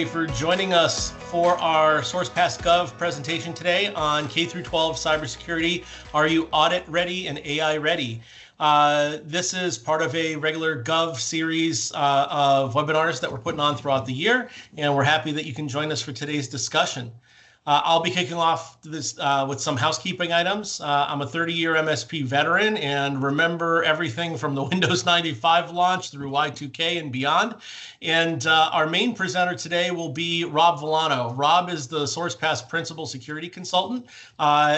For joining us for our SourcePass Gov presentation today on K-12 cybersecurity. Are you audit ready and AI ready? This is part of a regular Gov series of webinars that we're putting on throughout the year, and we're happy that you can join us for today's discussion. I'll be kicking off this with some housekeeping items. I'm a 30-year MSP veteran and remember everything from the Windows 95 launch through Y2K and beyond. And our main presenter today will be Rob Villano. Rob is the SourcePass Principal Security Consultant.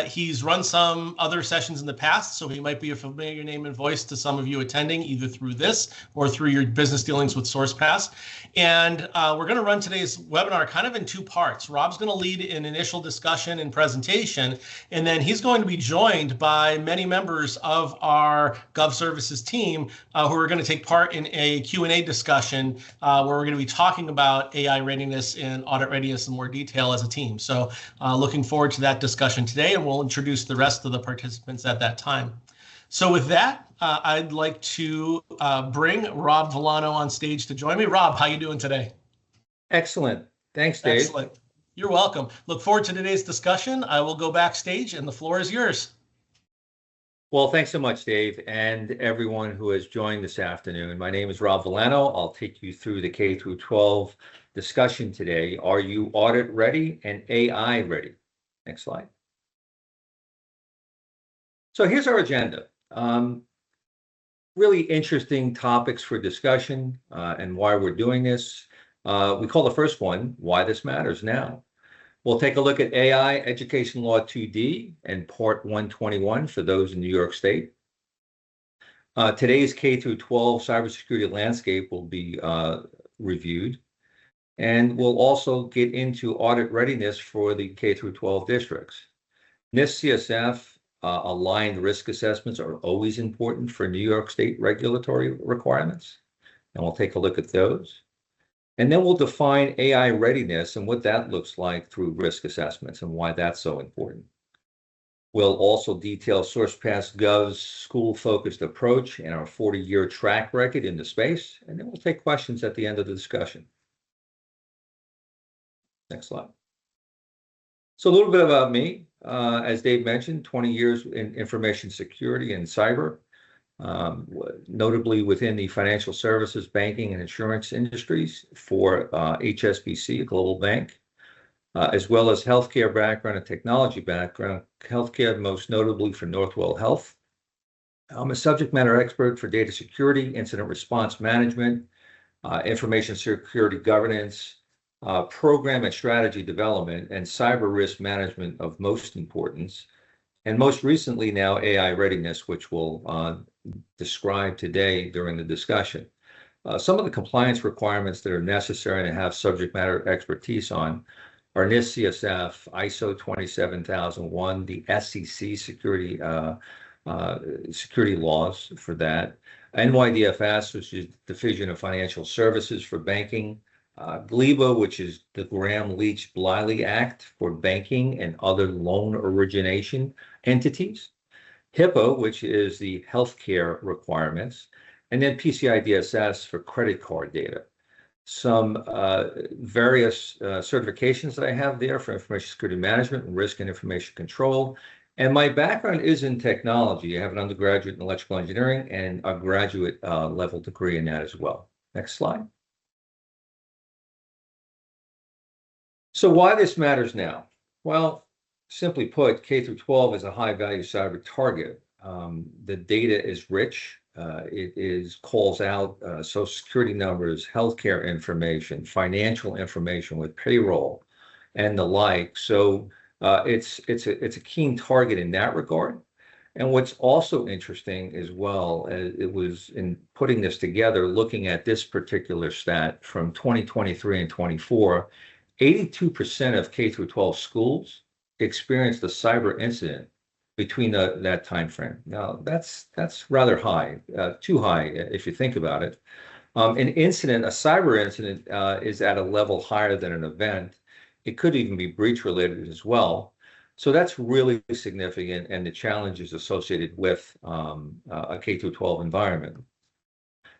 He's run some other sessions in the past, so he might be a familiar name and voice to some of you attending, either through this or through your business dealings with SourcePass. And we're going to run today's webinar kind of in two parts. Rob's going to lead an initial discussion and presentation, and then he's going to be joined by many members of our Gov Services team who are going to take part in a Q&A discussion where we're going to be talking about AI readiness and audit readiness in more detail as a team. So looking forward to that discussion today, and we'll introduce the rest of the participants at that time. So with that, I'd like to bring Rob Villano on stage to join me. Rob, how you doing today? Excellent. Thanks, Dave. Excellent. You're welcome. Look forward to today's discussion. I will go backstage and the floor is yours. Well, thanks so much, Dave, and everyone who has joined this afternoon. My name is Rob Villano. I'll take you through the K-12 discussion today. Are you audit ready and AI ready? Next slide. So here's our agenda. Really interesting topics for discussion and why we're doing this. We call the first one, Why This Matters Now. We'll take a look at AI Education Law 2D and Part 121 for those in New York State. Today's K-12 cybersecurity landscape will be reviewed. And we'll also get into audit readiness for the K-12 districts. NIST-CSF aligned risk assessments are always important for New York State regulatory requirements. And we'll take a look at those. And then we'll define AI readiness and what that looks like through risk assessments and why that's so important. We'll also detail SourcePass Gov's school-focused approach and our 40-year track record in the space. And then we'll take questions at the end of the discussion. Next slide. So a little bit about me. As Dave mentioned, 20 years in information security and cyber. Notably within the financial services, banking, and insurance industries for HSBC, a global bank, as well as healthcare background and technology background, healthcare most notably for Northwell Health. I'm a subject matter expert for data security, incident response management, information security governance, program and strategy development, and cyber risk management of most importance. And most recently now AI readiness, which we'll describe today during the discussion. Some of the compliance requirements that are necessary to have subject matter expertise on are NIST-CSF, ISO 27001, the SEC security laws for that, NYDFS, which is Division of Financial Services for banking, GLEBA, which is the Graham-Leach-Bliley Act for banking and other loan origination entities, HIPAA, which is the healthcare requirements, and then PCI DSS for credit card data. Some various certifications that I have there for information security management and risk and information control. And my background is in technology. I have an undergraduate in electrical engineering and a graduate level degree in that as well. Next slide. So why this matters now? Well, simply put, K-12 is a high-value cyber target. The data is rich. It calls out social security numbers, healthcare information, financial information with payroll, and the like. So it's a keen target in that regard. And what's also interesting as well, it was in putting this together, looking at this particular stat from 2023 and 24. 82% of K-12 schools experienced a cyber incident between that time frame. Now, that's rather high, too high if you think about it. A cyber incident is at a level higher than an event. It could even be breach related as well. So that's really significant, and the challenges associated with a K-12 environment.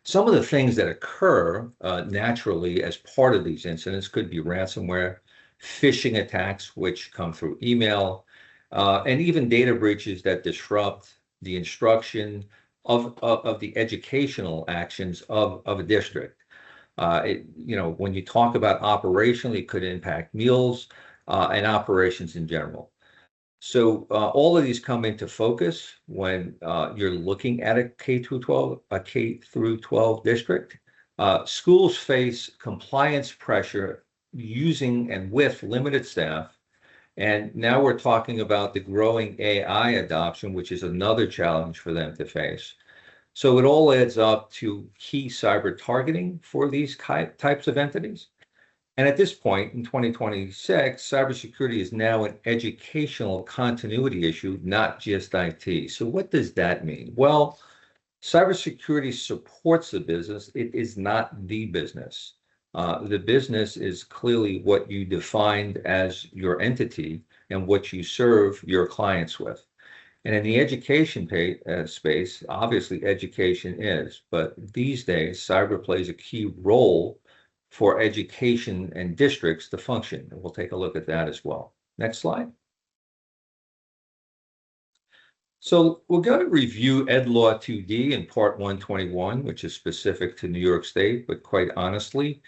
Some of the things that occur naturally as part of these incidents could be ransomware, phishing attacks, which come through email, and even data breaches that disrupt the instruction of the educational actions of a district. When you talk about operationally, it could impact meals and operations in general. So all of these come into focus when you're looking at a K through 12 district. Schools face compliance pressure using and with limited staff. And now we're talking about the growing AI adoption, which is another challenge for them to face. So it all adds up to key cyber targeting for these types of entities. And at this point in 2026, cybersecurity is now an educational continuity issue, not just IT. So what does that mean? Well, cybersecurity supports the business. It is not the business. The business is clearly what you defined as your entity and what you serve your clients with. And in the education space, obviously education is, but these days, cyber plays a key role for education and districts to function. And we'll take a look at that as well. Next slide. So we're going to review Ed Law 2D in Part 121, which is specific to New York State, but quite honestly,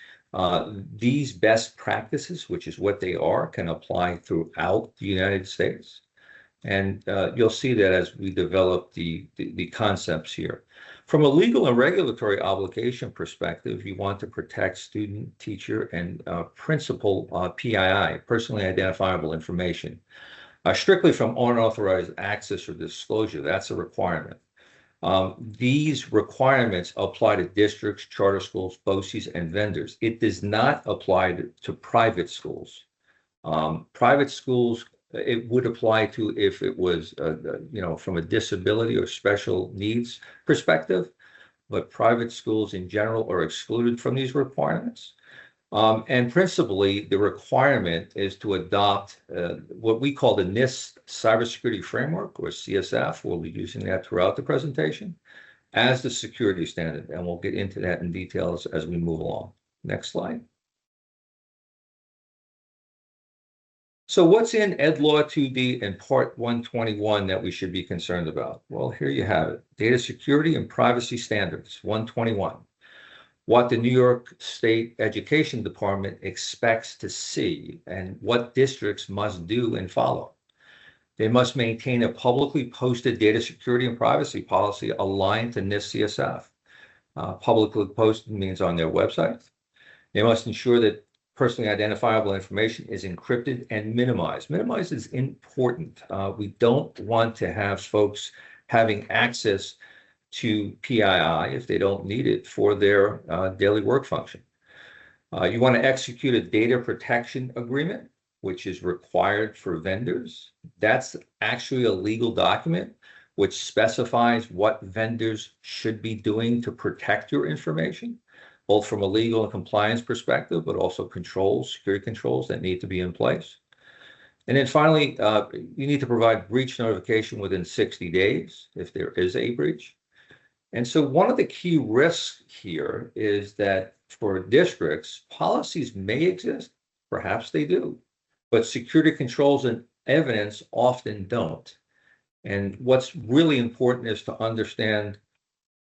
these best practices, which is what they are, can apply throughout the United States. And you'll see that as we develop the concepts here. From a legal and regulatory obligation perspective, you want to protect student, teacher, and principal PII, personally identifiable information, strictly from unauthorized access or disclosure. That's a requirement. These requirements apply to districts, charter schools, BOCES, and vendors. It does not apply to private schools. Private schools, it would apply to if it was, from a disability or special needs perspective, but private schools in general are excluded from these requirements. And principally, the requirement is to adopt what we call the NIST Cybersecurity Framework, or CSF. We'll be using that throughout the presentation as the security standard, and we'll get into that in details as we move along. Next slide. So what's in Ed Law 2D and Part 121 that we should be concerned about? Well, here you have it. Data Security and Privacy Standards, 121. What the New York State Education Department expects to see and what districts must do and follow. They must maintain a publicly posted data security and privacy policy aligned to NIST CSF. Publicly posted means on their website. They must ensure that personally identifiable information is encrypted and minimized. Minimized is important. We don't want to have folks having access to PII if they don't need it for their daily work function. You want to execute a data protection agreement, which is required for vendors. That's actually a legal document which specifies what vendors should be doing to protect your information, both from a legal and compliance perspective, but also controls, security controls that need to be in place. And then finally, you need to provide breach notification within 60 days if there is a breach. And so one of the key risks here is that for districts, policies may exist, perhaps they do, but security controls and evidence often don't. And what's really important is to understand,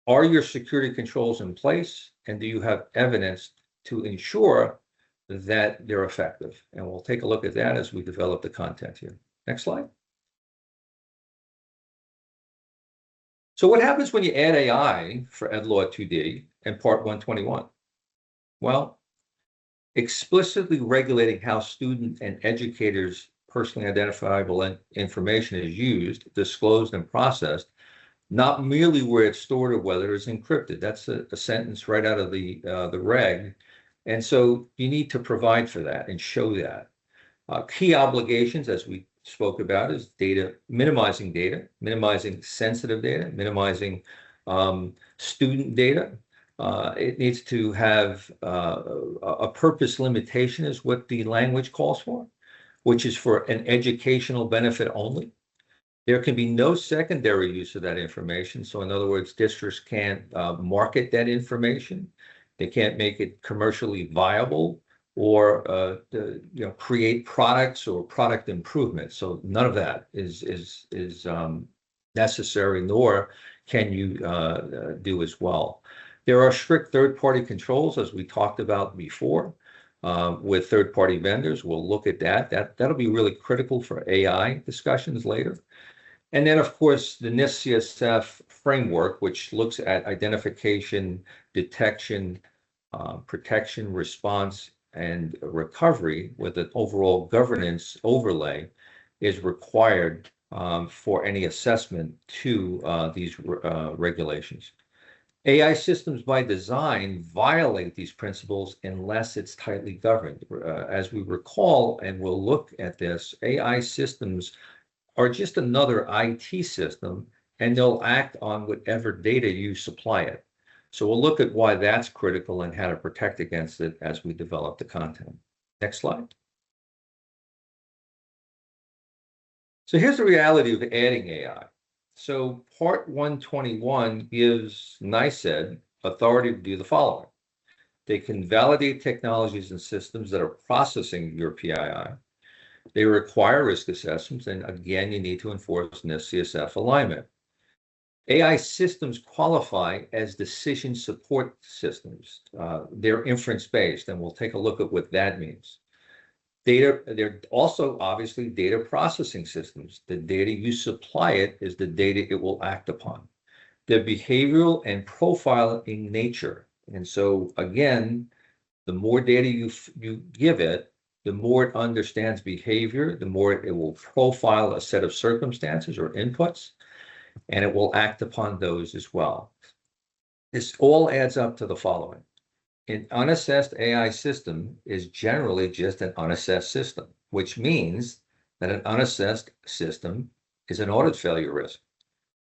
are your security controls in place, and do you have evidence to ensure that they're effective? And we'll take a look at that as we develop the content here. Next slide. So what happens when you add AI for Ed Law 2D and Part 121? Well, explicitly regulating how student and educators' personally identifiable information is used, disclosed, and processed, not merely where it's stored or whether it's encrypted. That's a sentence right out of the reg. And so you need to provide for that and show that. Key obligations, as we spoke about, is minimizing sensitive data, minimizing student data. It needs to have a purpose limitation is what the language calls for, which is for an educational benefit only. There can be no secondary use of that information. So in other words, districts can't market that information. They can't make it commercially viable or create products or product improvements. So none of that is necessary, nor can you do as well. There are strict third-party controls, as we talked about before, with third-party vendors. We'll look at that. That'll be really critical for AI discussions later. And then, of course, the NIST CSF framework, which looks at identification, detection, protection, response, and recovery with an overall governance overlay, is required for any assessment to these regulations. AI systems by design violate these principles unless it's tightly governed. As we recall, and we'll look at this, AI systems are just another IT system, and they'll act on whatever data you supply it. So we'll look at why that's critical and how to protect against it as we develop the content. Next slide. So here's the reality of adding AI. So Part 121 gives NICEAD authority to do the following. They can validate technologies and systems that are processing your PII. They require risk assessments, and again, you need to enforce NIST CSF alignment. AI systems qualify as decision support systems. They're inference-based, and we'll take a look at what that means. They're also obviously data processing systems. The data you supply it is the data it will act upon. They're behavioral and profiling nature. And so again, the more data you give it, the more it understands behavior, the more it will profile a set of circumstances or inputs, and it will act upon those as well. This all adds up to the following. An unassessed AI system is generally just an unassessed system, which means that an unassessed system is an audit failure risk.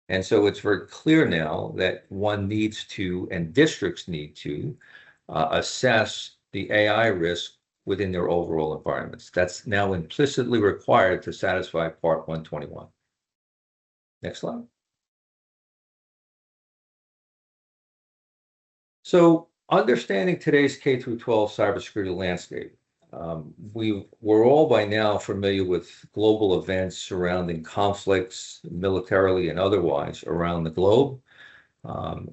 And so it's very clear now that one needs to, and districts need to, assess the AI risk within their overall environments. That's now implicitly required to satisfy Part 121. Next slide. So understanding today's K-12 cybersecurity landscape, we're all by now familiar with global events surrounding conflicts, militarily and otherwise, around the globe.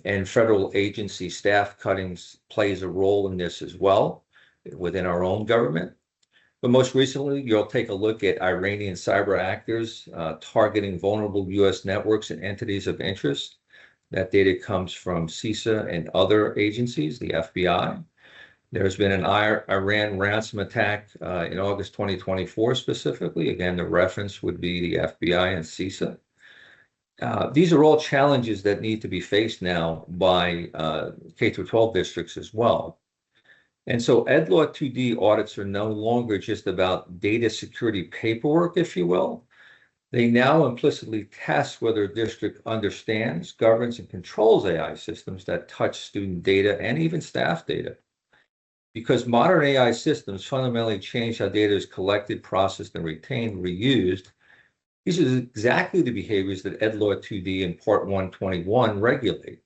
And federal agency staff cuttings plays a role in this as well within our own government. But most recently, you'll take a look at Iranian cyber actors targeting vulnerable U.S. networks and entities of interest. That data comes from CISA and other agencies, the FBI. There's been an Iran ransom attack in August 2024 specifically. Again, the reference would be the FBI and CISA. These are all challenges that need to be faced now by K-12 districts as well. And so EdLaw 2D audits are no longer just about data security paperwork, if you will. They now implicitly test whether a district understands, governs, and controls AI systems that touch student data and even staff data. Because modern AI systems fundamentally change how data is collected, processed, and retained, reused, these are exactly the behaviors that EdLaw 2D and Part 121 regulate.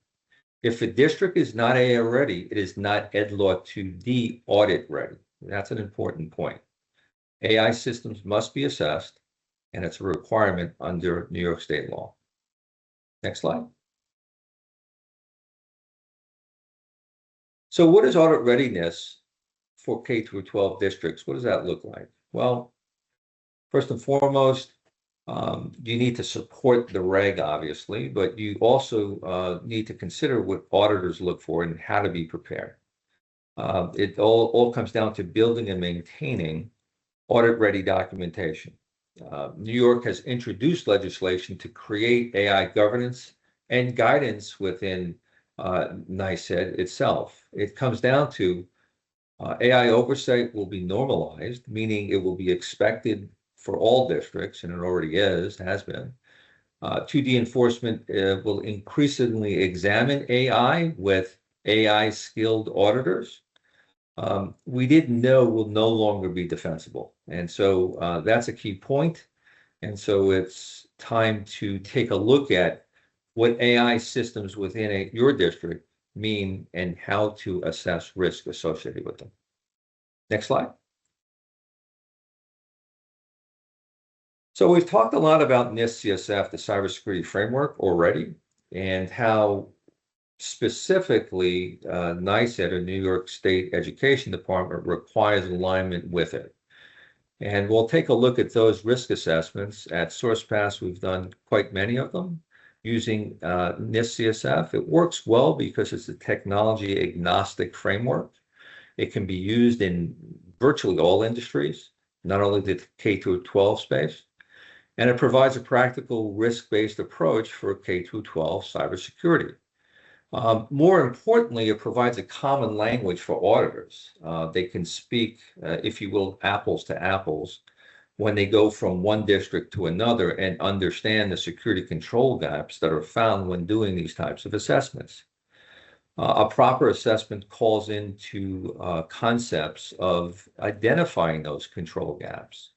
If a district is not AI ready, it is not EdLaw 2D audit ready. That's an important point. AI systems must be assessed, and it's a requirement under New York State law. Next slide. So what is audit readiness for K-12 districts? What does that look like? Well, first and foremost, you need to support the reg, obviously, but you also need to consider what auditors look for and how to be prepared. It all comes down to building and maintaining audit-ready documentation. New York has introduced legislation to create AI governance and guidance within NICEAD itself. It comes down to AI oversight will be normalized, meaning it will be expected for all districts, and it already has been. 2D enforcement will increasingly examine AI with AI-skilled auditors. We didn't know will no longer be defensible. And so that's a key point. And so it's time to take a look at what AI systems within your district mean and how to assess risk associated with them. Next slide. So we've talked a lot about NIST CSF, the cybersecurity framework already, and how specifically NICET, or New York State Education Department, requires alignment with it. And we'll take a look at those risk assessments. At SourcePass, we've done quite many of them using NIST CSF. It works well because it's a technology agnostic framework. It can be used in virtually all industries, not only the K-12 space. And it provides a practical risk-based approach for K-12 cybersecurity. More importantly, it provides a common language for auditors. They can speak, if you will, apples to apples when they go from one district to another and understand the security control gaps that are found when doing these types of assessments. A proper assessment calls into concepts of identifying those control gaps,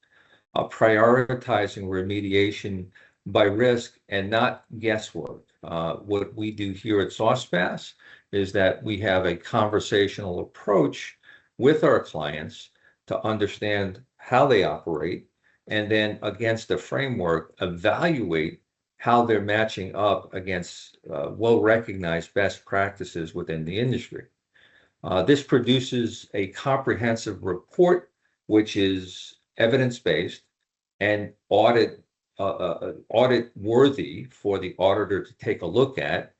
prioritizing remediation by risk and not guesswork. What we do here at SourcePass is that we have a conversational approach with our clients to understand how they operate, and then against the framework, evaluate how they're matching up against well-recognized best practices within the industry. This produces a comprehensive report, which is evidence-based and audit worthy for the auditor to take a look at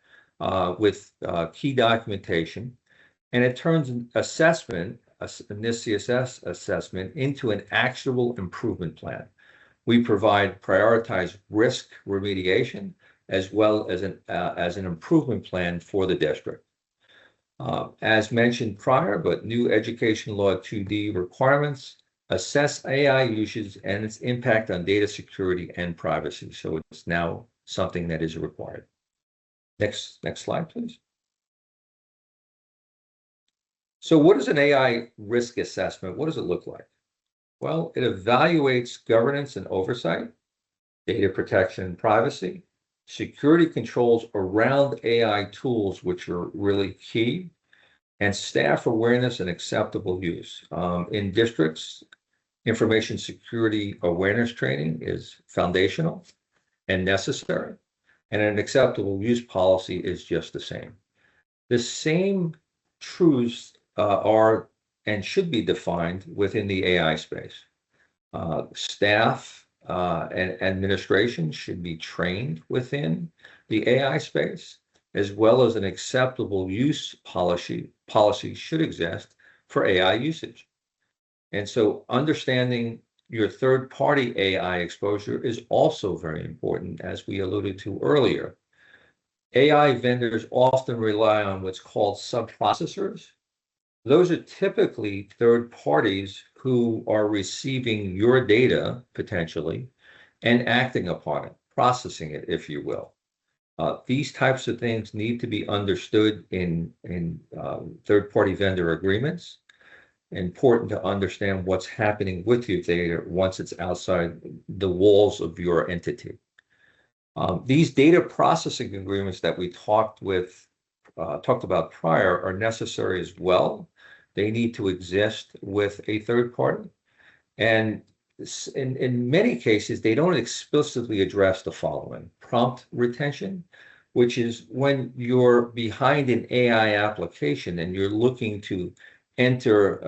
with key documentation. And it turns an assessment, a NIST CSS assessment, into an actionable improvement plan. We provide prioritized risk remediation as well as an improvement plan for the district. As mentioned prior, but new Education Law 2D requirements assess AI usage and its impact on data security and privacy. So it's now something that is required. Next slide, please. So what is an AI risk assessment? What does it look like? Well, it evaluates governance and oversight, data protection and privacy, security controls around AI tools, which are really key, and staff awareness and acceptable use. In districts, information security awareness training is foundational and necessary, and an acceptable use policy is just the same. The same truths are and should be defined within the AI space. Staff and administration should be trained within the AI space, as well as an acceptable use policy should exist for AI usage. And so understanding your third-party AI exposure is also very important, as we alluded to earlier. AI vendors often rely on what's called sub-processors. Those are typically third parties who are receiving your data, potentially, and acting upon it, processing it, if you will. These types of things need to be understood in third-party vendor agreements. Important to understand what's happening with your data once it's outside the walls of your entity. These data processing agreements that we talked about prior are necessary as well. They need to exist with a third party. And in many cases, they don't explicitly address the following: prompt retention, which is when you're behind an AI application and you're looking to enter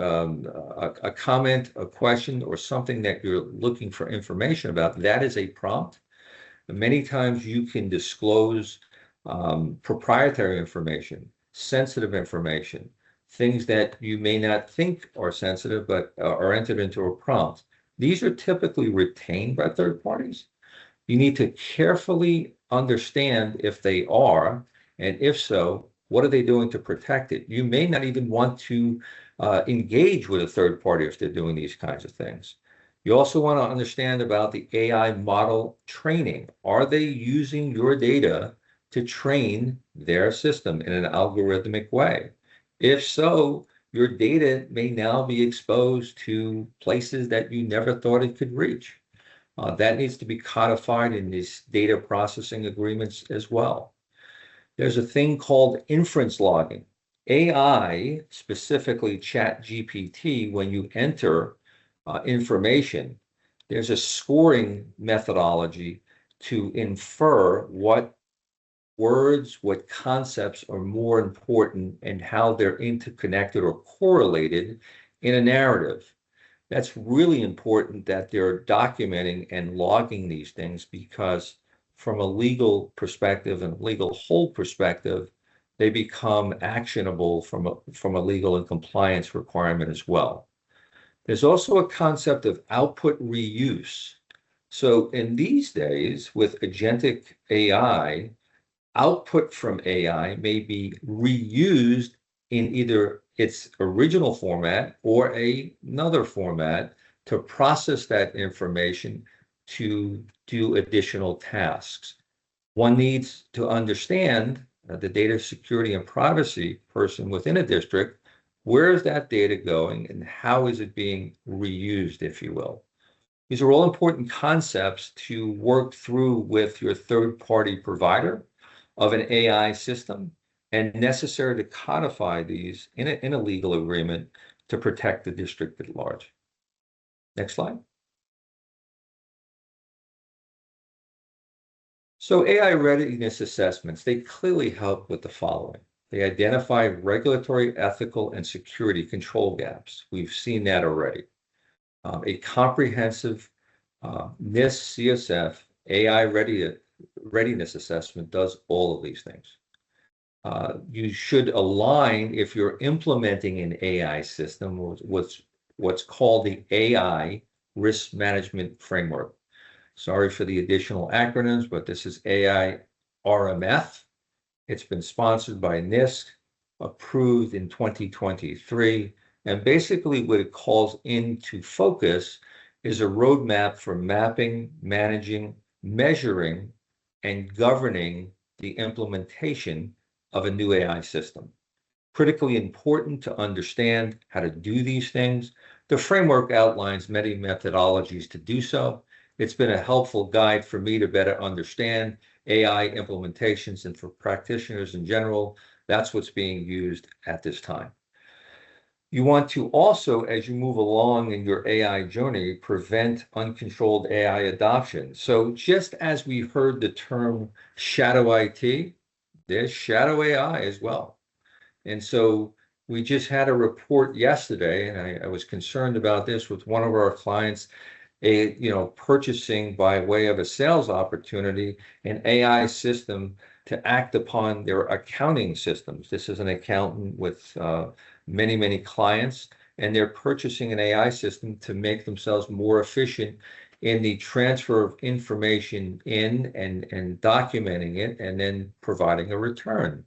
a comment, a question, or something that you're looking for information about. That is a prompt. Many times you can disclose proprietary information, sensitive information, things that you may not think are sensitive, but are entered into a prompt. These are typically retained by third parties. You need to carefully understand if they are, and if so, what are they doing to protect it? You may not even want to engage with a third party if they're doing these kinds of things. You also want to understand about the AI model training. Are they using your data to train their system in an algorithmic way? If so, your data may now be exposed to places that you never thought it could reach. That needs to be codified in these data processing agreements as well. There's a thing called inference logging. AI, specifically ChatGPT, when you enter information, there's a scoring methodology to infer what words, what concepts are more important, and how they're interconnected or correlated in a narrative. That's really important that they're documenting and logging these things, because from a legal perspective and legal hold perspective, they become actionable from a legal and compliance requirement as well. There's also a concept of output reuse. So in these days, with agentic AI, output from AI may be reused in either its original format or another format to process that information to do additional tasks. One needs to understand, the data security and privacy person within a district, where is that data going and how is it being reused, if you will. These are all important concepts to work through with your third-party provider of an AI system, and necessary to codify these in a legal agreement to protect the district at large. Next slide. So AI readiness assessments, they clearly help with the following. They identify regulatory, ethical, and security control gaps. We've seen that already. A comprehensive NIST CSF AI readiness assessment does all of these things. You should align, if you're implementing an AI system, with what's called the AI Risk Management Framework. Sorry for the additional acronyms, but this is AI RMF. It's been sponsored by NIST, approved in 2023, and basically what it calls into focus is a roadmap for mapping, managing, measuring, and governing the implementation of a new AI system. Critically important to understand how to do these things. The framework outlines many methodologies to do so. It's been a helpful guide for me to better understand AI implementations, and for practitioners in general, that's what's being used at this time. You want to also, as you move along in your AI journey, prevent uncontrolled AI adoption. So just as we heard the term shadow IT, there's shadow AI as well. And so we just had a report yesterday, and I was concerned about this with one of our clients, purchasing by way of a sales opportunity an AI system to act upon their accounting systems. This is an accountant with many clients, and they're purchasing an AI system to make themselves more efficient in the transfer of information in and documenting it and then providing a return.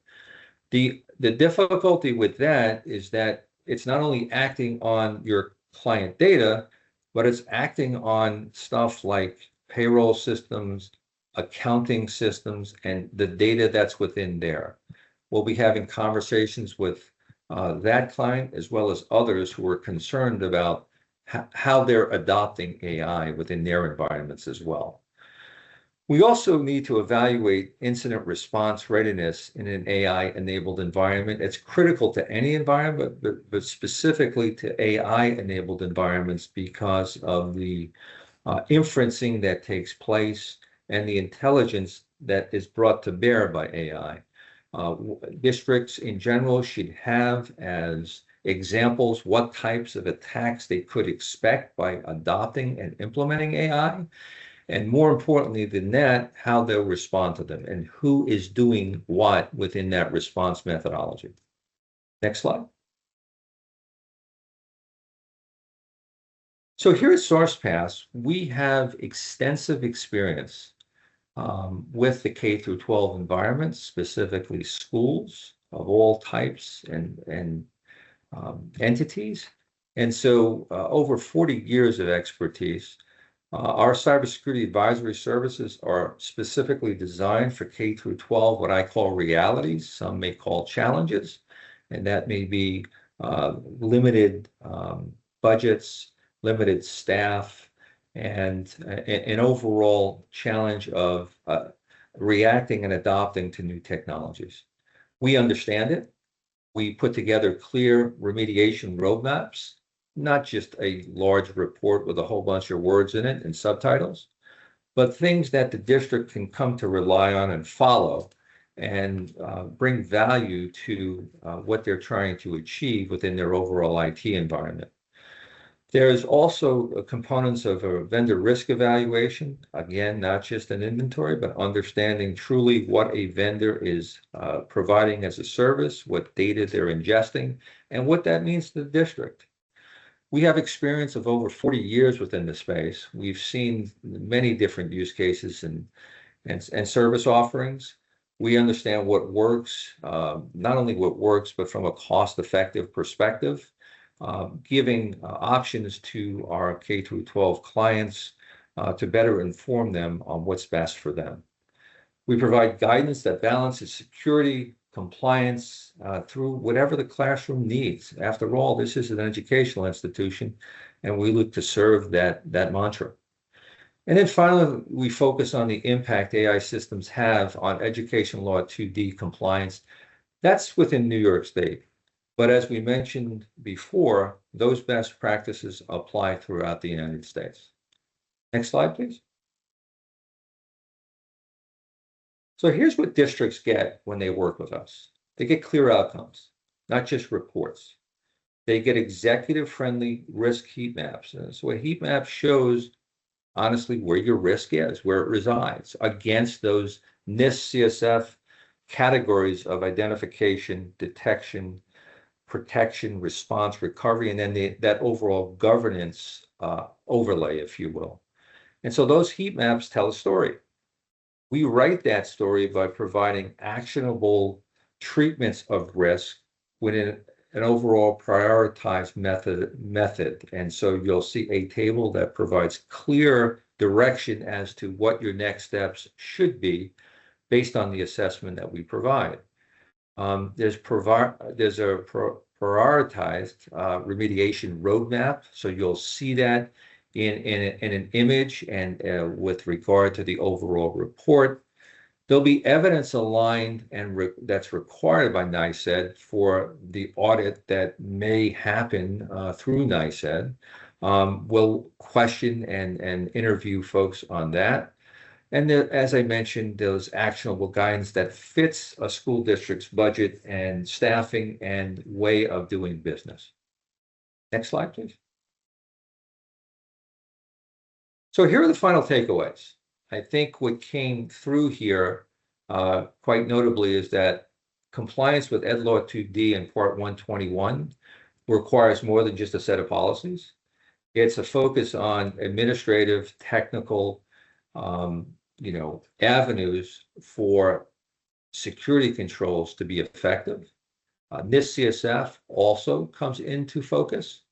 The difficulty with that is that it's not only acting on your client data, but it's acting on stuff like payroll systems, accounting systems, and the data that's within there. We'll be having conversations with that client, as well as others who are concerned about how they're adopting AI within their environments as well. We also need to evaluate incident response readiness in an AI-enabled environment. It's critical to any environment, but specifically to AI-enabled environments because of the inferencing that takes place and the intelligence that is brought to bear by AI. Districts in general should have as examples what types of attacks they could expect by adopting and implementing AI. And more importantly than that, how they'll respond to them and who is doing what within that response methodology. Next slide. So here at SourcePass, we have extensive experience with the K-12 environments, specifically schools of all types and entities. And so over 40 years of expertise. Our cybersecurity advisory services are specifically designed for K-12, what I call realities, some may call challenges, and that may be limited budgets, limited staff, and an overall challenge of reacting and adopting to new technologies. We understand it. We put together clear remediation roadmaps, not just a large report with a whole bunch of words in it and subtitles, but things that the district can come to rely on and follow and bring value to what they're trying to achieve within their overall IT environment. There's also components of a vendor risk evaluation. Again, not just an inventory, but understanding truly what a vendor is providing as a service, what data they're ingesting, and what that means to the district. We have experience of over 40 years within the space. We've seen many different use cases and service offerings. We understand what works, not only what works, but from a cost-effective perspective. Giving options to our K-12 clients to better inform them on what's best for them. We provide guidance that balances security, compliance through whatever the classroom needs. After all, this is an educational institution, and we look to serve that mantra. And then finally, we focus on the impact AI systems have on Education Law 2D compliance. That's within New York State. But as we mentioned before, those best practices apply throughout the United States. Next slide, please. So here's what districts get when they work with us. They get clear outcomes, not just reports. They get executive-friendly risk heat maps. So a heat map shows, honestly, where your risk is, where it resides, against those NIST CSF categories of identification, detection, protection, response, recovery, and then that overall governance overlay, if you will. And so those heat maps tell a story. We write that story by providing actionable treatments of risk within an overall prioritized method. And so you'll see a table that provides clear direction as to what your next steps should be based on the assessment that we provide. There's a prioritized remediation roadmap. So you'll see that in an image and with regard to the overall report. There'll be evidence aligned and that's required by NICEAD for the audit that may happen through NICEAD. We'll question and interview folks on that. And as I mentioned, those actionable guidance that fits a school district's budget and staffing and way of doing business. Next slide, please. So here are the final takeaways. I think what came through here quite notably is that compliance with Ed Law 2D and Part 121 requires more than just a set of policies. It's a focus on administrative, technical, avenues for security controls to be effective. NIST CSF also comes into focus,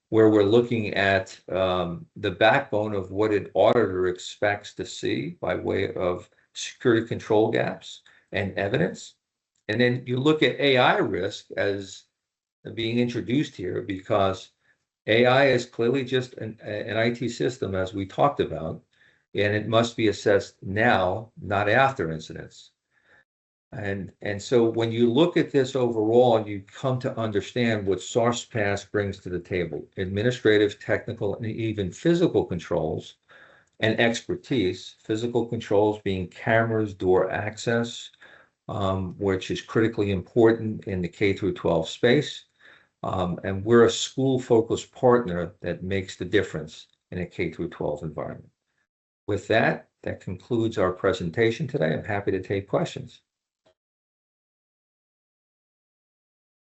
where we're looking at the backbone of what an auditor expects to see by way of security control gaps and evidence. And then you look at AI risk as being introduced here because AI is clearly just an IT system, as we talked about, and it must be assessed now, not after incidents. And so when you look at this overall, you come to understand what SourcePass brings to the table: administrative, technical, and even physical controls and expertise. Physical controls being cameras, door access, which is critically important in the K-12 space. And we're a school-focused partner that makes the difference in a K-12 environment. With that, that concludes our presentation today. I'm happy to take questions.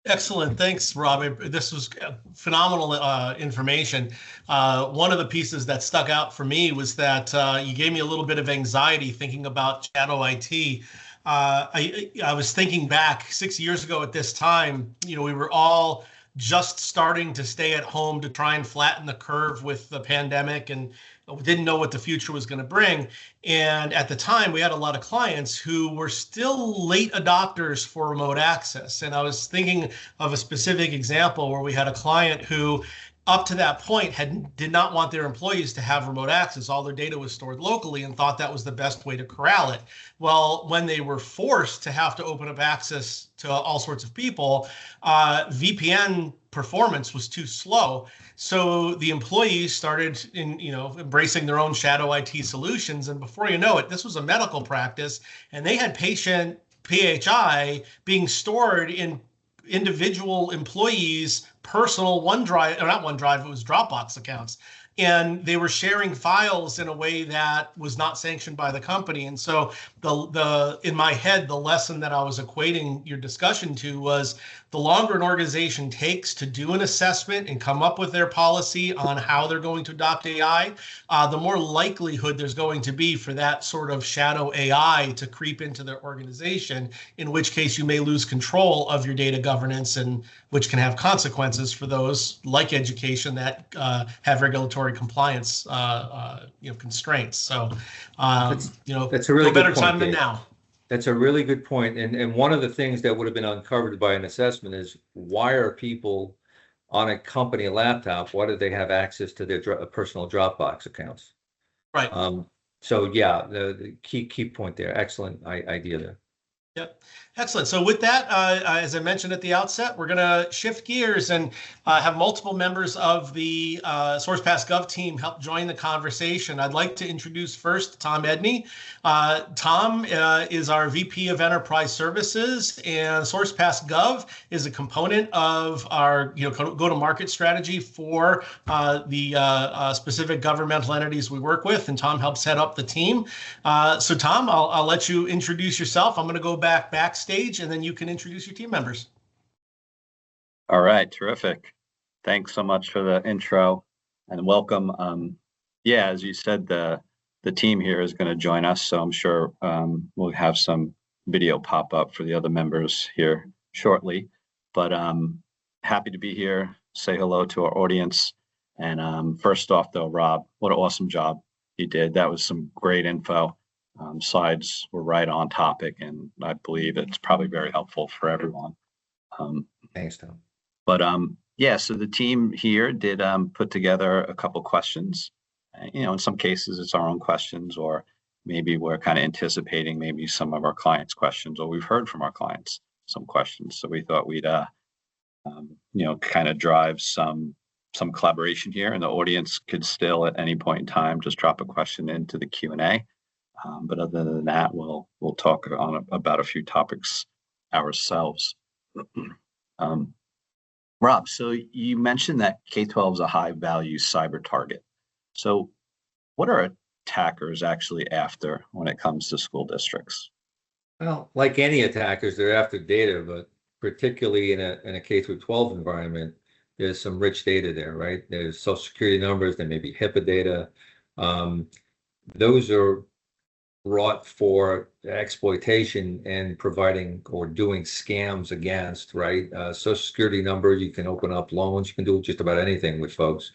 Excellent. Thanks, Rob. This was phenomenal information. One of the pieces that stuck out for me was that you gave me a little bit of anxiety thinking about shadow IT. I was thinking back 6 years ago at this time, we were all just starting to stay at home to try and flatten the curve with the pandemic, and didn't know what the future was going to bring. And at the time, we had a lot of clients who were still late adopters for remote access. And I was thinking of a specific example where we had a client who up to that point did not want their employees to have remote access. All their data was stored locally and thought that was the best way to corral it. Well, when they were forced to have to open up access to all sorts of people, VPN performance was too slow. So the employees started embracing their own shadow IT solutions. And before you know it, this was a medical practice, and they had patient PHI being stored in individual employees' personal OneDrive, or not OneDrive, it was Dropbox accounts. And they were sharing files in a way that was not sanctioned by the company. And so in my head, the lesson that I was equating your discussion to was the longer an organization takes to do an assessment and come up with their policy on how they're going to adopt AI, the more likelihood there's going to be for that sort of shadow AI to creep into their organization, in which case you may lose control of your data governance, and which can have consequences for those like education that have regulatory compliance constraints. So, that's a really no better good point, time than Dave. now. That's a really good point. And one of the things that would have been uncovered by an assessment is, why are people on a company laptop, why do they have access to their personal Dropbox accounts? Right. So yeah, the key point there. Excellent idea there. Yep. Excellent. So with that, as I mentioned at the outset, we're going to shift gears and have multiple members of the SourcePass Gov team help join the conversation. I'd like to introduce first Tom Edney. Tom is our VP of Enterprise Services, and SourcePass Gov is a component of our go-to-market strategy for the specific governmental entities we work with, and Tom helps head up the team. So Tom, I'll let you introduce yourself. I'm going to go backstage, and then you can introduce your team members. All right, terrific. Thanks so much for the intro and welcome. Yeah, as you said, the team here is going to join us, so I'm sure we'll have some video pop up for the other members here shortly. But happy to be here, say hello to our audience. And first off, though, Rob, what an awesome job you did. That was some great info. Slides were right on topic, and I believe it's probably very helpful for everyone. Thanks, Tom. But yeah, so the team here did put together a couple questions. In some cases it's our own questions, or maybe we're kind of anticipating maybe some of our clients' questions, or we've heard from our clients some questions. So we thought we'd kind of drive some collaboration here, and the audience could still at any point in time just drop a question into the Q&A. But other than that, we'll talk about a few topics ourselves. Rob, so you mentioned that K-12 is a high-value cyber target. So what are attackers actually after when it comes to school districts? Well, like any attackers, they're after data, but particularly in a K-12 environment, there's some rich data there, right? There's Social Security numbers, there may be HIPAA data. Those are brought for exploitation and providing or doing scams against, right? Social Security number, you can open up loans, you can do just about anything with folks.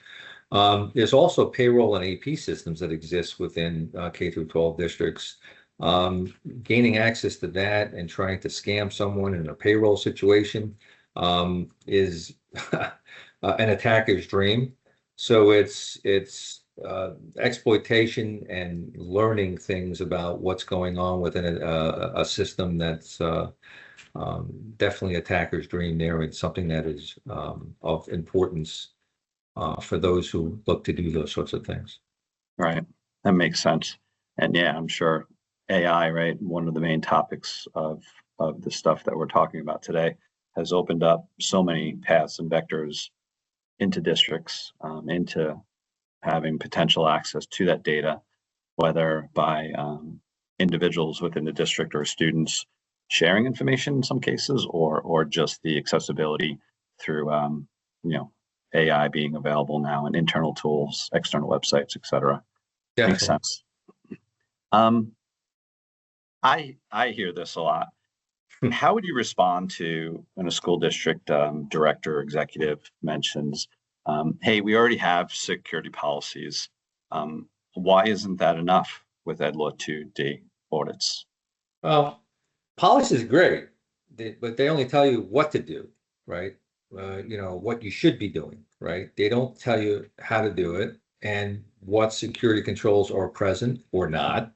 There's also payroll and AP systems that exist within K-12 districts. Gaining access to that and trying to scam someone in a payroll situation is an attacker's dream. So it's exploitation and learning things about what's going on within a system that's definitely attacker's dream there, and something that is of importance for those who look to do those sorts of things. Right, that makes sense. And yeah, I'm sure AI, right, one of the main topics of the stuff that we're talking about today, has opened up so many paths and vectors into districts, into having potential access to that data, whether by individuals within the district or students sharing information in some cases, or just the accessibility through AI being available now, and internal tools, external websites, etc. Makes sense. I hear this a lot. How would you respond to when a school district director or executive mentions, hey, we already have security policies. Why isn't that enough with EdLaw 2D audits? Well, policy is great, but they only tell you what to do, right? What you should be doing, right? They don't tell you how to do it and what security controls are present or not.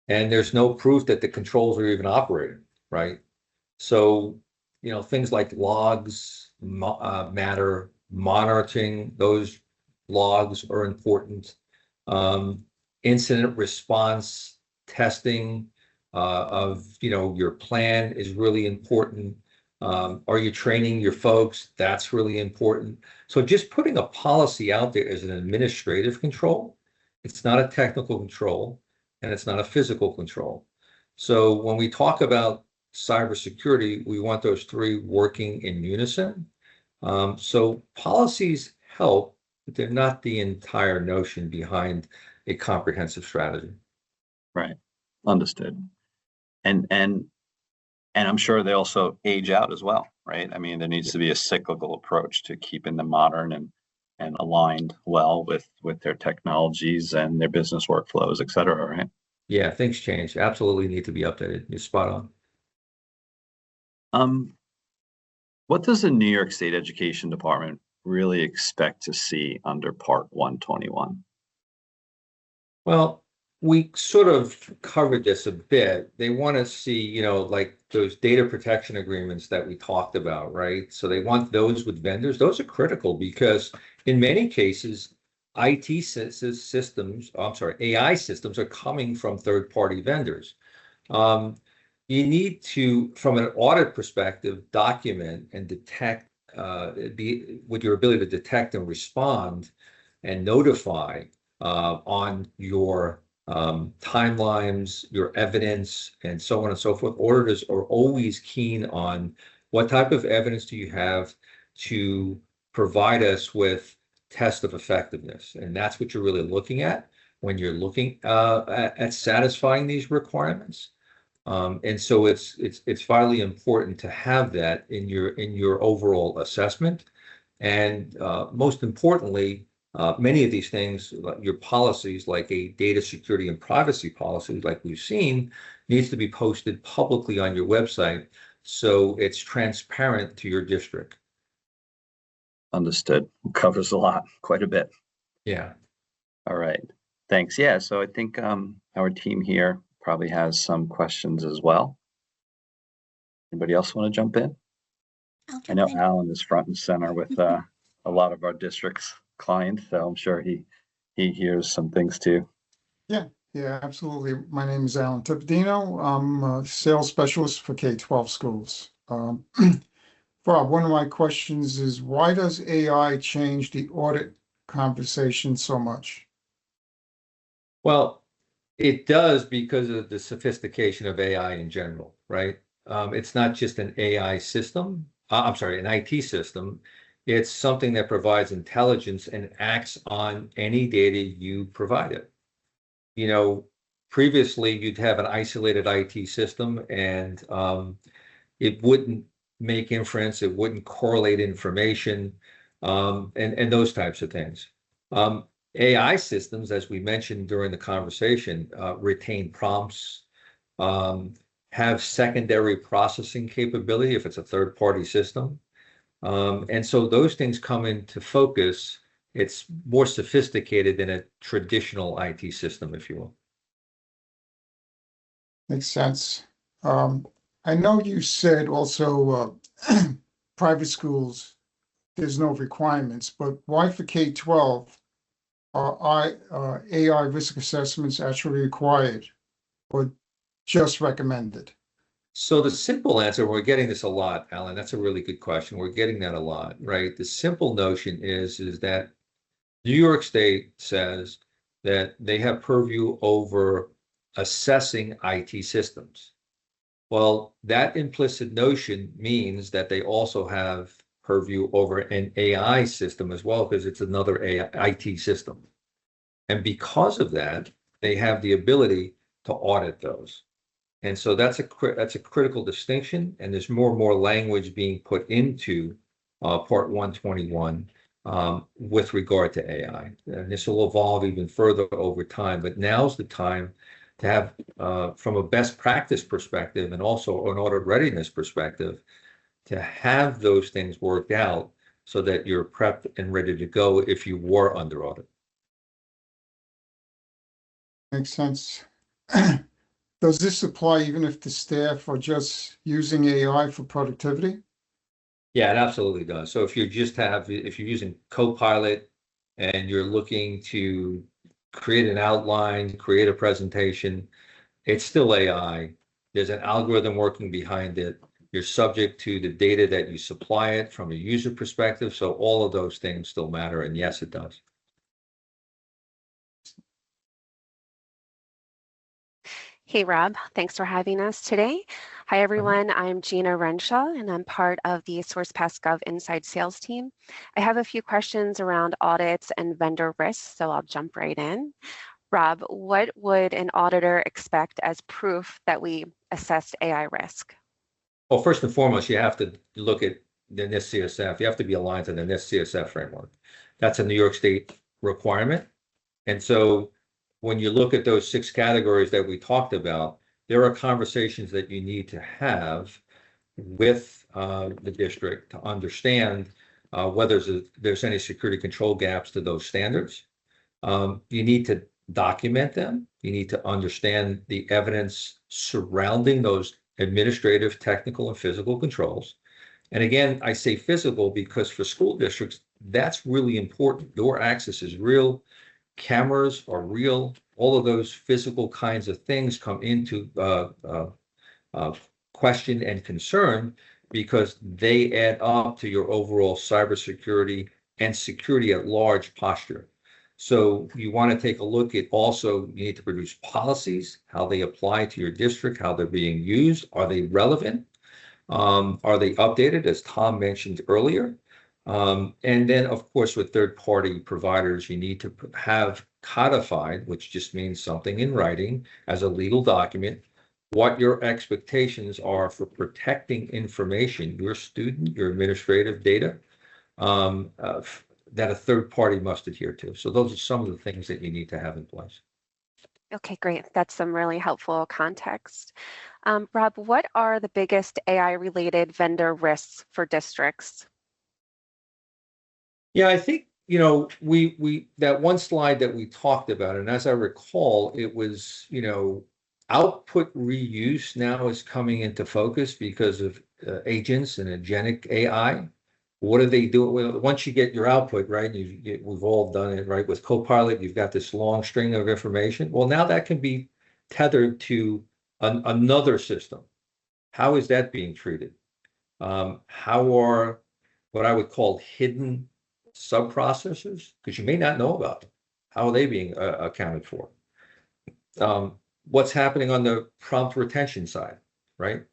And there's no proof that the controls are even operating, right? So, things like logs matter, monitoring those logs are important. Incident response testing of, your plan is really important. Are you training your folks? That's really important. So just putting a policy out there as an administrative control, it's not a technical control and it's not a physical control. So when we talk about cybersecurity, we want those three working in unison. So policies help, but they're not the entire notion behind a comprehensive strategy. Right. Understood. And I'm sure they also age out as well, right? I mean, there needs to be a cyclical approach to keeping them modern and aligned well with their technologies and their business workflows, et cetera, right? Yeah, things change. Absolutely need to be updated. You're spot on. What does the New York State Education Department really expect to see under Part 121? Well, we sort of covered this a bit. They want to see, like those data protection agreements that we talked about, right? So they want those with vendors. Those are critical because in many cases, IT systems, AI systems are coming from third-party vendors. You need to, from an audit perspective, document and detect, with your ability to detect and respond and notify on your timelines, your evidence, and so on and so forth. Auditors are always keen on what type of evidence do you have to provide us with test of effectiveness. And that's what you're really looking at when you're looking at satisfying these requirements. And so it's vitally important to have that in your overall assessment. And most importantly, many of these things, like your policies, like a data security and privacy policy, like we've seen, needs to be posted publicly on your website so it's transparent to your district. Understood. Covers a lot, quite a bit. Yeah. All right. Thanks. Yeah. So I think our team here probably has some questions as well. Anybody else want to jump in? I know Alan is front and center with a lot of our district's clients, so I'm sure he hears some things too. Yeah, absolutely. My name is Alan Tipdino. I'm a sales specialist for K-12 schools. Bob, one of my questions is, why does AI change the audit conversation so much? Well, it does because of the sophistication of AI in general, right? It's not just an AI system. An IT system. It's something that provides intelligence and acts on any data you provide it. Previously you'd have an isolated IT system and it wouldn't make inference, it wouldn't correlate information, and those types of things. AI systems, as we mentioned during the conversation, retain prompts, have secondary processing capability if it's a third-party system. And so those things come into focus. It's more sophisticated than a traditional IT system, if you will. Makes sense. I know you said also private schools, there's no requirements, but why for K-12 are AI risk assessments actually required or just recommended? So the simple answer, we're getting this a lot, Alan. That's a really good question. We're getting that a lot, right? The simple notion is that New York State says that they have purview over assessing IT systems. Well, that implicit notion means that they also have purview over an AI system as well, because it's another IT system. And because of that, they have the ability to audit those. And so that's a critical distinction, and there's more and more language being put into Part 121 with regard to AI. And this will evolve even further over time, but now's the time to have, from a best practice perspective and also an audit readiness perspective, to have those things worked out so that you're prepped and ready to go if you were under audit. Makes sense. Does this apply even if the staff are just using AI for productivity? Yeah, it absolutely does. So if you're using Copilot and you're looking to create an outline, create a presentation, it's still AI. There's an algorithm working behind it. You're subject to the data that you supply it from a user perspective. So all of those things still matter. And yes, it does. Hey, Rob, thanks for having us today. Hi, everyone. I'm Gina Renshaw, and I'm part of the SourcePass Gov Inside Sales team. I have a few questions around audits and vendor risks, so I'll jump right in. Rob, what would an auditor expect as proof that we assessed AI risk? Well, first and foremost, you have to look at the NIST CSF. You have to be aligned to the NIST CSF framework. That's a New York State requirement. And so when you look at those 6 categories that we talked about, there are conversations that you need to have with the district to understand whether there's any security control gaps to those standards. You need to document them. You need to understand the evidence surrounding those administrative, technical, and physical controls. And again, I say physical because for school districts, that's really important. Door access is real. Cameras are real. All of those physical kinds of things come into question and concern because they add up to your overall cybersecurity and security at large posture. So you want to take a look at also, you need to produce policies, how they apply to your district, how they're being used. Are they relevant? Are they updated, as Tom mentioned earlier? And then, of course, with third-party providers, you need to have codified, which just means something in writing as a legal document, what your expectations are for protecting information, your student, your administrative data, that a third party must adhere to. So those are some of the things that you need to have in place. Okay, great. That's some really helpful context. Rob, what are the biggest AI-related vendor risks for districts? Yeah, I think, you know, we that one slide that we talked about, and as I recall, it was, you know, output reuse now is coming into focus because of agents and agentic AI. What do they do? Well, once you get your output, right? We've all done it, right? With Copilot, you've got this long string of information. Well, now that can be tethered to another system. How is that being treated? How are what I would call hidden sub-processors, because you may not know about them, how are they being accounted for? What's happening on the prompt retention side, right?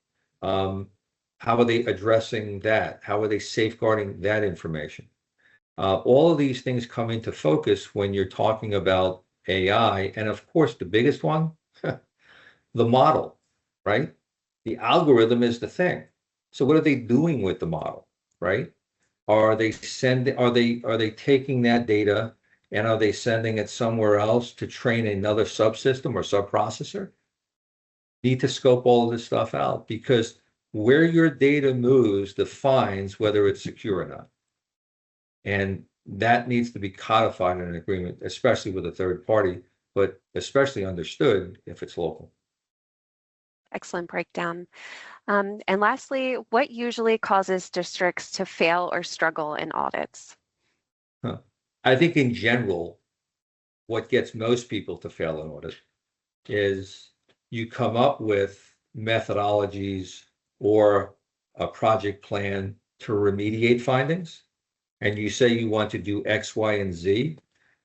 How are they addressing that? How are they safeguarding that information? All of these things come into focus when you're talking about AI. And of course, the biggest one, the model, right? The algorithm is the thing. So what are they doing with the model, right? Are they taking that data and are they sending it somewhere else to train another subsystem or subprocessor? Need to scope all of this stuff out because where your data moves defines whether it's secure or not. And that needs to be codified in an agreement, especially with a third party, but especially understood if it's local. Excellent breakdown. And lastly, what usually causes districts to fail or struggle in audits? I think in general, what gets most people to fail in audit is you come up with methodologies or a project plan to remediate findings, and you say you want to do X, Y, and Z,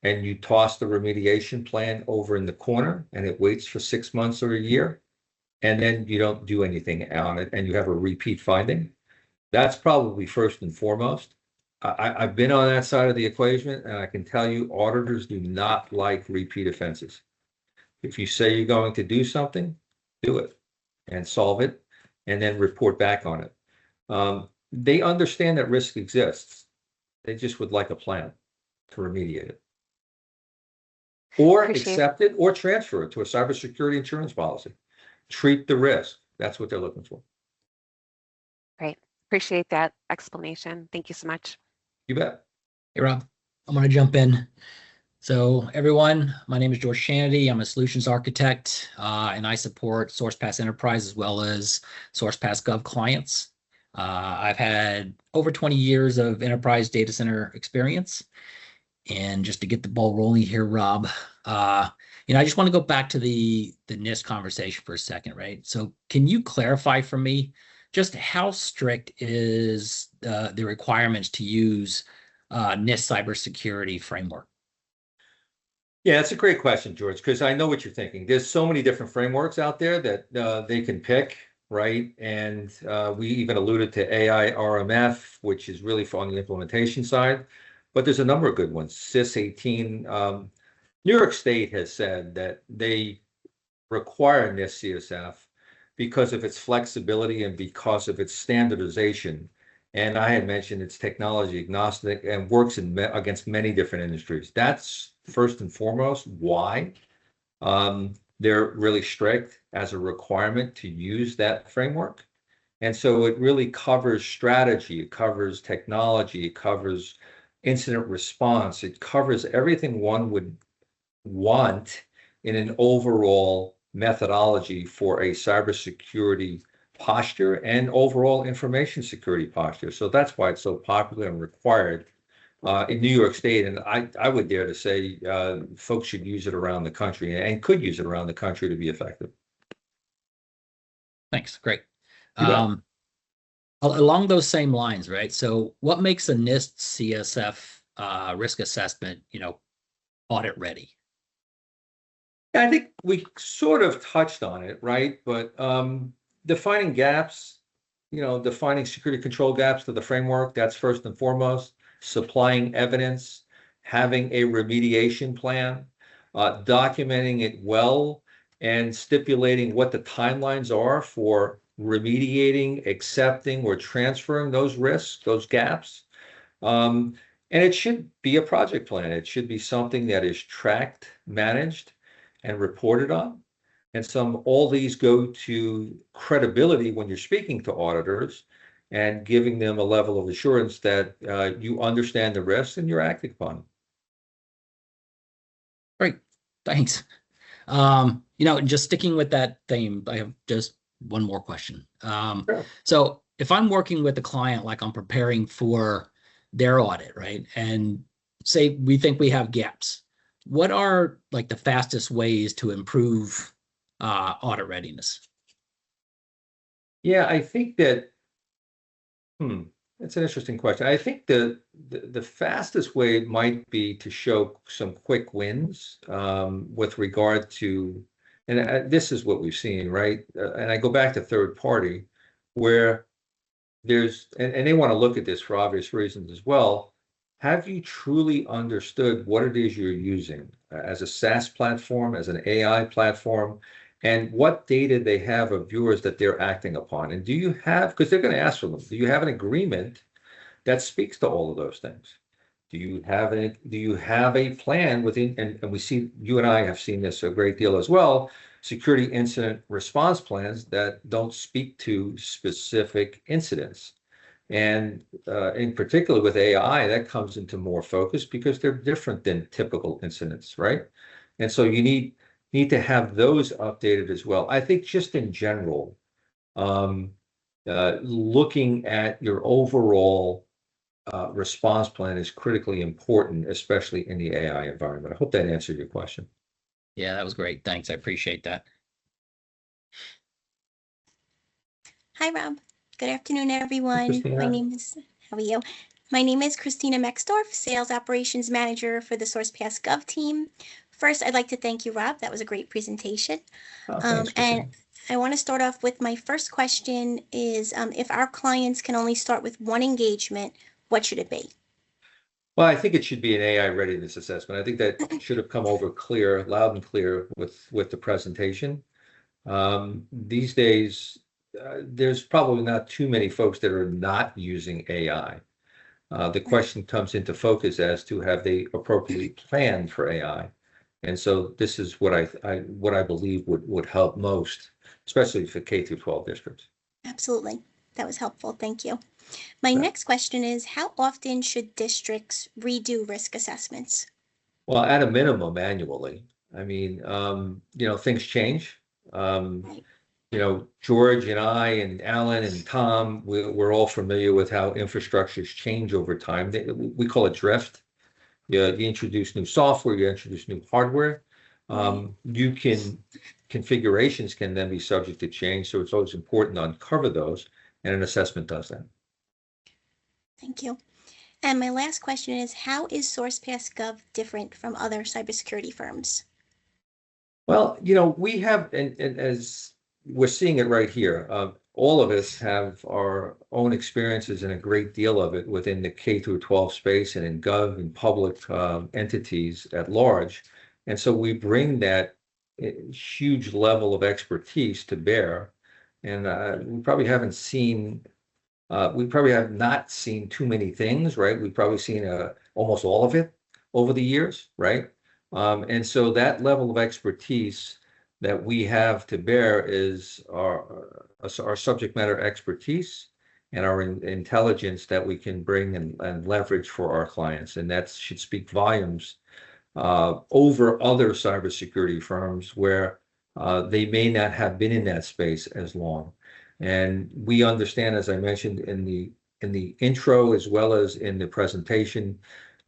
and you toss the remediation plan over in the corner, and it waits for 6 months or a year, and then you don't do anything on it, and you have a repeat finding. That's probably first and foremost. I've been on that side of the equation, and I can tell you auditors do not like repeat offenses. If you say you're going to do something, do it and solve it, and then report back on it. They understand that risk exists. They just would like a plan to remediate it. Or accept it or transfer it to a cybersecurity insurance policy. Treat the risk. That's what they're looking for. Great. Appreciate that explanation. Thank you so much. You bet. Hey, Rob, I'm going to jump in. So everyone, my name is George Shanity. I'm a solutions architect, and I support SourcePass Enterprise as well as SourcePass Gov clients. I've had over 20 years of enterprise data center experience. And just to get the ball rolling here, Rob, I just want to go back to the NIST conversation for a second, right? So can you clarify for me just how strict is the requirements to use NIST cybersecurity framework? Yeah, that's a great question, George, because I know what you're thinking. There's so many different frameworks out there that they can pick, right? And we even alluded to AI RMF, which is really on the implementation side. But there's a number of good ones. SIS 18. New York State has said that they require NIST CSF because of its flexibility and because of its standardization. And I had mentioned it's technology agnostic and works against many different industries. That's first and foremost why they're really strict as a requirement to use that framework. And so it really covers strategy, it covers technology, it covers incident response, it covers everything one would want in an overall methodology for a cybersecurity posture and overall information security posture. So that's why it's so popular and required in New York State. And I would dare to say folks should use it around the country and could use it around the country to be effective. Thanks. Great. Along those same lines, right? So what makes a NIST CSF risk assessment, audit ready? I think we sort of touched on it, right? But defining gaps, defining security control gaps to the framework, that's first and foremost. Supplying evidence, having a remediation plan, documenting it well, and stipulating what the timelines are for remediating, accepting, or transferring those risks, those gaps. And it should be a project plan. It should be something that is tracked, managed, and reported on. And all these go to credibility when you're speaking to auditors and giving them a level of assurance that you understand the risks and you're acting upon them. Great, thanks. Just sticking with that theme, I have just one more question. Sure. So if I'm working with a client, like I'm preparing for their audit, right? And say we think we have gaps, what are like the fastest ways to improve audit readiness? Yeah, I think that, that's an interesting question. I think the fastest way might be to show some quick wins with regard to, and this is what we've seen, right? And I go back to third party, where there's, and they want to look at this for obvious reasons as well. Have you truly understood what it is you're using as a SaaS platform, as an AI platform, and what data they have of yours that they're acting upon? And do you have, because they're going to ask for them, do you have an agreement that speaks to all of those things? Do you have a plan within, and we see, you and I have seen this a great deal as well, security incident response plans that don't speak to specific incidents. And in particular with AI, that comes into more focus because they're different than typical incidents, right? And so you need to have those updated as well. I think just in general, looking at your overall response plan is critically important, especially in the AI environment. I hope that answered your question. Yeah, that was great. Thanks. I appreciate that. Hi, Rob. Good afternoon, everyone. How are you? My name is Christina Mexdorf, Sales Operations Manager for the SourcePass Gov team. First, I'd like to thank you, Rob. That was a great presentation. Thanks, and I want to start off with my first question is, if our clients can only start with one engagement, what should it be? Well, I think it should be an AI readiness assessment. I think that should have come over clear, loud and clear with the presentation. These days, there's probably not too many folks that are not using AI. The question comes into focus as to have they appropriately planned for AI. And so this is what I believe would help most, especially for K-12 districts. Absolutely. That was helpful. Thank you. My Yeah. next question is, how often should districts redo risk assessments? Well, at a minimum, annually. I mean, things change. Right. George and I and Alan and Tom, we're all familiar with how infrastructures change over time. We call it drift. You introduce new software, you introduce new hardware. Configurations can then be subject to change, so it's always important to uncover those, and an assessment does that. Thank you. And my last question is, how is SourcePass Gov different from other cybersecurity firms? Well, we have, and as we're seeing it right here, all of us have our own experiences and a great deal of it within the K through 12 space and in Gov and public entities at large. And so we bring that huge level of expertise to bear. And we probably have not seen too many things, right? We've probably seen almost all of it over the years, right? And so that level of expertise that we have to bear is our subject matter expertise and our intelligence that we can bring and leverage for our clients. And that should speak volumes over other cybersecurity firms where they may not have been in that space as long. And we understand, as I mentioned in the intro as well as in the presentation,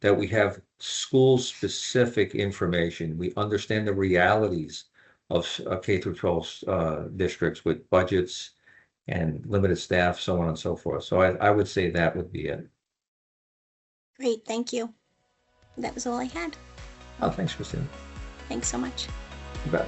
that we have school-specific information. We understand the realities of K through 12 districts with budgets and limited staff, so on and so forth. So I would say that would be it. Great, thank you. That was all I had. Oh, thanks, Christina. Thanks so much. You bet.